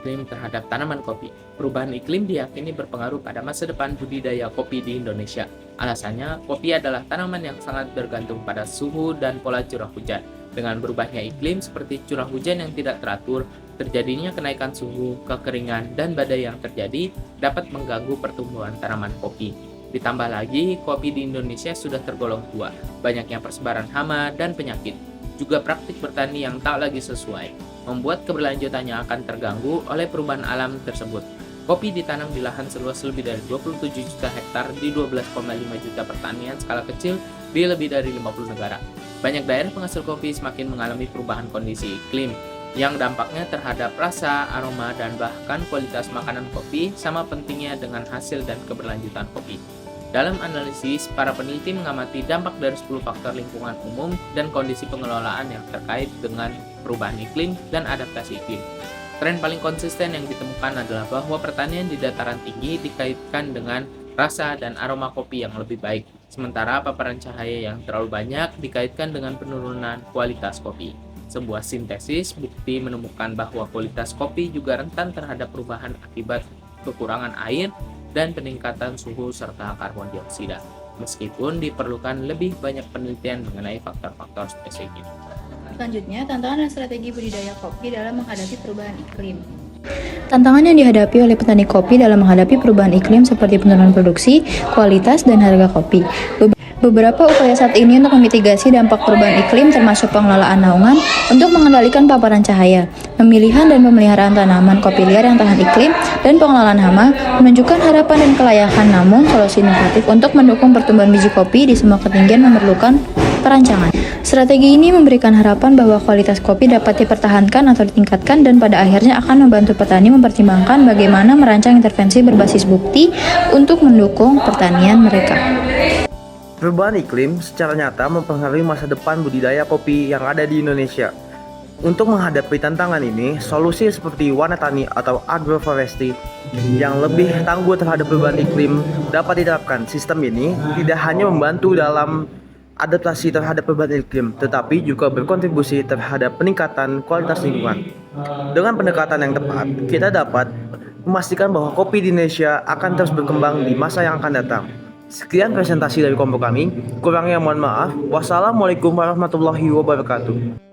iklim terhadap tanaman kopi. Perubahan iklim diyakini berpengaruh pada masa depan budidaya kopi di Indonesia. Alasannya, kopi adalah tanaman yang sangat bergantung pada suhu dan pola curah hujan. Dengan berubahnya iklim seperti curah hujan yang tidak teratur, terjadinya kenaikan suhu, kekeringan, dan badai yang terjadi dapat mengganggu pertumbuhan tanaman kopi. Ditambah lagi, kopi di Indonesia sudah tergolong tua, banyaknya persebaran hama dan penyakit, juga praktik bertani yang tak lagi sesuai, membuat keberlanjutannya akan terganggu oleh perubahan alam tersebut. Kopi ditanam di lahan seluas lebih dari 27 juta hektar di 12,5 juta pertanian skala kecil di lebih dari 50 negara. Banyak daerah penghasil kopi semakin mengalami perubahan kondisi iklim, yang dampaknya terhadap rasa, aroma, dan bahkan kualitas makanan kopi sama pentingnya dengan hasil dan keberlanjutan kopi. Dalam analisis, para peneliti mengamati dampak dari 10 faktor lingkungan umum dan kondisi pengelolaan yang terkait dengan perubahan iklim dan adaptasi iklim. Tren paling konsisten yang ditemukan adalah bahwa pertanian di dataran tinggi dikaitkan dengan rasa dan aroma kopi yang lebih baik, sementara paparan cahaya yang terlalu banyak dikaitkan dengan penurunan kualitas kopi. Sebuah sintesis bukti menemukan bahwa kualitas kopi juga rentan terhadap perubahan akibat kekurangan air dan peningkatan suhu serta karbon dioksida, meskipun diperlukan lebih banyak penelitian mengenai faktor-faktor spesifik. Selanjutnya, tantangan dan strategi budidaya kopi dalam menghadapi perubahan iklim. Tantangan yang dihadapi oleh petani kopi dalam menghadapi perubahan iklim seperti penurunan produksi, kualitas, dan harga kopi. Beberapa upaya saat ini untuk memitigasi dampak perubahan iklim termasuk pengelolaan naungan untuk mengendalikan paparan cahaya, pemilihan dan pemeliharaan tanaman kopi liar yang tahan iklim, dan pengelolaan hama menunjukkan harapan dan kelayakan, namun solusi inovatif untuk mendukung pertumbuhan biji kopi di semua ketinggian memerlukan perancangan. Strategi ini memberikan harapan bahwa kualitas kopi dapat dipertahankan atau ditingkatkan dan pada akhirnya akan membantu petani mempertimbangkan bagaimana merancang intervensi berbasis bukti untuk mendukung pertanian mereka. Perubahan iklim secara nyata mempengaruhi masa depan budidaya kopi yang ada di Indonesia. Untuk menghadapi tantangan ini, solusi seperti warna tani atau agroforestry yang lebih tangguh terhadap perubahan iklim dapat diterapkan. Sistem ini tidak hanya membantu dalam adaptasi terhadap perubahan iklim, tetapi juga berkontribusi terhadap peningkatan kualitas lingkungan. Dengan pendekatan yang tepat, kita dapat memastikan bahwa kopi di Indonesia akan terus berkembang di masa yang akan datang. Sekian presentasi dari kelompok kami, kurangnya mohon maaf. Wassalamualaikum warahmatullahi wabarakatuh.